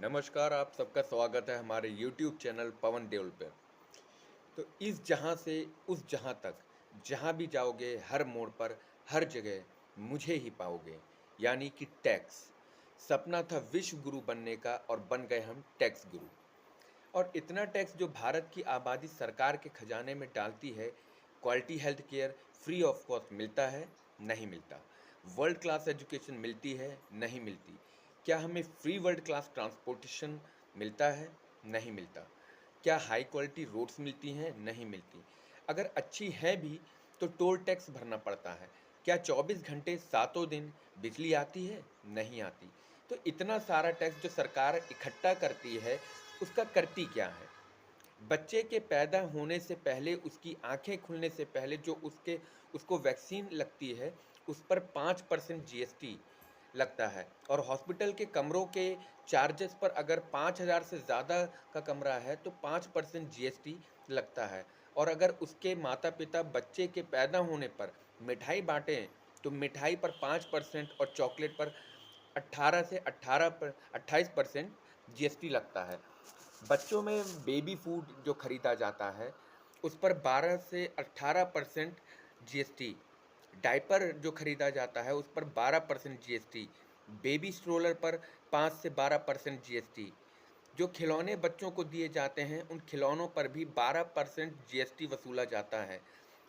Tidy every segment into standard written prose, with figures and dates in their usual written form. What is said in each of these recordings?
नमस्कार, आप सबका स्वागत है हमारे YouTube चैनल पवन देओल पे। तो इस जहाँ से उस जहाँ तक, जहाँ भी जाओगे हर मोड़ पर, हर जगह मुझे ही पाओगे, यानी कि टैक्स। सपना था विश्व गुरु बनने का और बन गए हम टैक्स गुरु। और इतना टैक्स जो भारत की आबादी सरकार के खजाने में डालती है, quality health care free of cost मिलता है? नहीं मिलता। वर्ल्ड क्लास एजुकेशन मिलती है? नहीं मिलती। क्या हमें फ्री वर्ल्ड क्लास ट्रांसपोर्टेशन मिलता है? नहीं मिलता। क्या हाई क्वालिटी रोड्स मिलती हैं? नहीं मिलती। अगर अच्छी हैं भी तो टोल टैक्स भरना पड़ता है। क्या 24 घंटे सातों दिन बिजली आती है? नहीं आती। तो इतना सारा टैक्स जो सरकार इकट्ठा करती है, उसका करती क्या है? बच्चे के पैदा होने से पहले, उसकी आंखें खुलने से पहले जो उसको वैक्सीन लगती है, उस पर 5% जीएसटी लगता है। और हॉस्पिटल के कमरों के चार्जेस पर अगर 5,000 से ज़्यादा का कमरा है तो 5% जीएसटी लगता है। और अगर उसके माता पिता बच्चे के पैदा होने पर मिठाई बांटें तो मिठाई पर 5% और चॉकलेट पर 18 से 28% जीएसटी लगता है। बच्चों में बेबी फूड जो खरीदा जाता है उस पर 12 से 18% जीएसटी। डायपर जो खरीदा जाता है उस पर 12% जीएसटी। बेबी स्ट्रोलर पर 5 से 12% जीएसटी। जो खिलौने बच्चों को दिए जाते हैं उन खिलौनों पर भी 12% जीएसटी वसूला जाता है।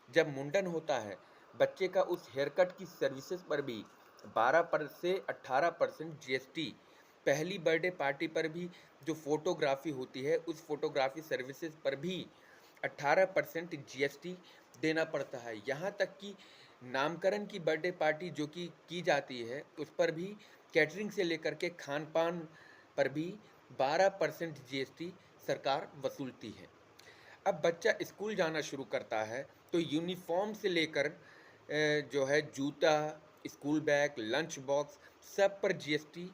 जब मुंडन होता है बच्चे का, उस हेयर कट की सर्विसेज पर भी 12 से 18% जीएसटी। पहली बर्थडे पार्टी पर भी जो फोटोग्राफी होती है उस फोटोग्राफी सर्विसेज पर भी 18% जीएसटी देना पड़ता है। यहाँ तक कि नामकरण की बर्थडे पार्टी जो कि की जाती है उस पर भी कैटरिंग से लेकर के खान पान पर भी 12% जीएसटी सरकार वसूलती है। अब बच्चा स्कूल जाना शुरू करता है तो यूनिफॉर्म से लेकर जो है जूता, स्कूल बैग, लंच बॉक्स, सब पर जीएसटी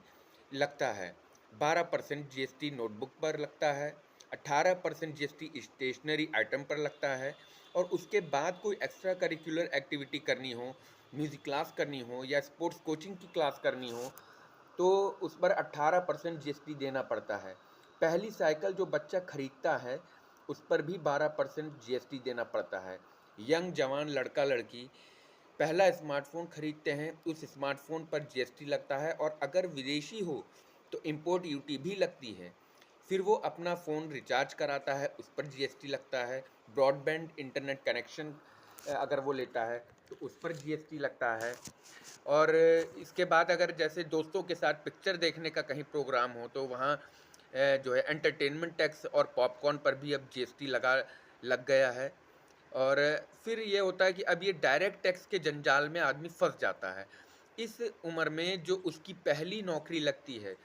लगता है। 12% जीएसटी नोटबुक पर लगता है, 18% जीएसटी स्टेशनरी आइटम पर लगता है। और उसके बाद कोई एक्स्ट्रा करिकुलर एक्टिविटी करनी हो, म्यूज़िक क्लास करनी हो या स्पोर्ट्स कोचिंग की क्लास करनी हो तो उस पर 18% जीएसटी देना पड़ता है। पहली साइकिल जो बच्चा खरीदता है उस पर भी 12% जीएसटी देना पड़ता है। यंग जवान लड़का लड़की पहला स्मार्टफोन खरीदते हैं, उस स्मार्टफोन पर जीएसटी लगता है। और अगर विदेशी हो तो इंपोर्ट ड्यूटी भी लगती है। फिर वो अपना फ़ोन रिचार्ज कराता है, उस पर जीएसटी लगता है। ब्रॉडबैंड इंटरनेट कनेक्शन अगर वो लेता है तो उस पर जीएसटी लगता है। और इसके बाद अगर जैसे दोस्तों के साथ पिक्चर देखने का कहीं प्रोग्राम हो तो वहाँ जो है एंटरटेनमेंट टैक्स और पॉपकॉर्न पर भी अब जीएसटी लग गया है। और फिर ये होता है कि अब ये डायरेक्ट टैक्स के जंजाल में आदमी फंस जाता है। इस उम्र में जो उसकी पहली नौकरी लगती है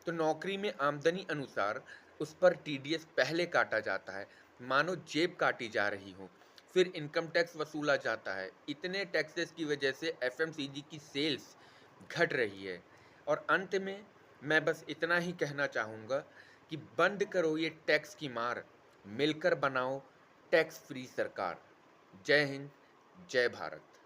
तो नौकरी में आमदनी अनुसार उस पर टीडीएस पहले काटा जाता है, मानो जेब काटी जा रही हो। फिर इनकम टैक्स वसूला जाता है। इतने टैक्सेस की वजह से एफएमसीजी की सेल्स घट रही है। और अंत में मैं बस इतना ही कहना चाहूँगा कि बंद करो ये टैक्स की मार, मिलकर बनाओ टैक्स फ्री सरकार। जय हिंद, जय भारत।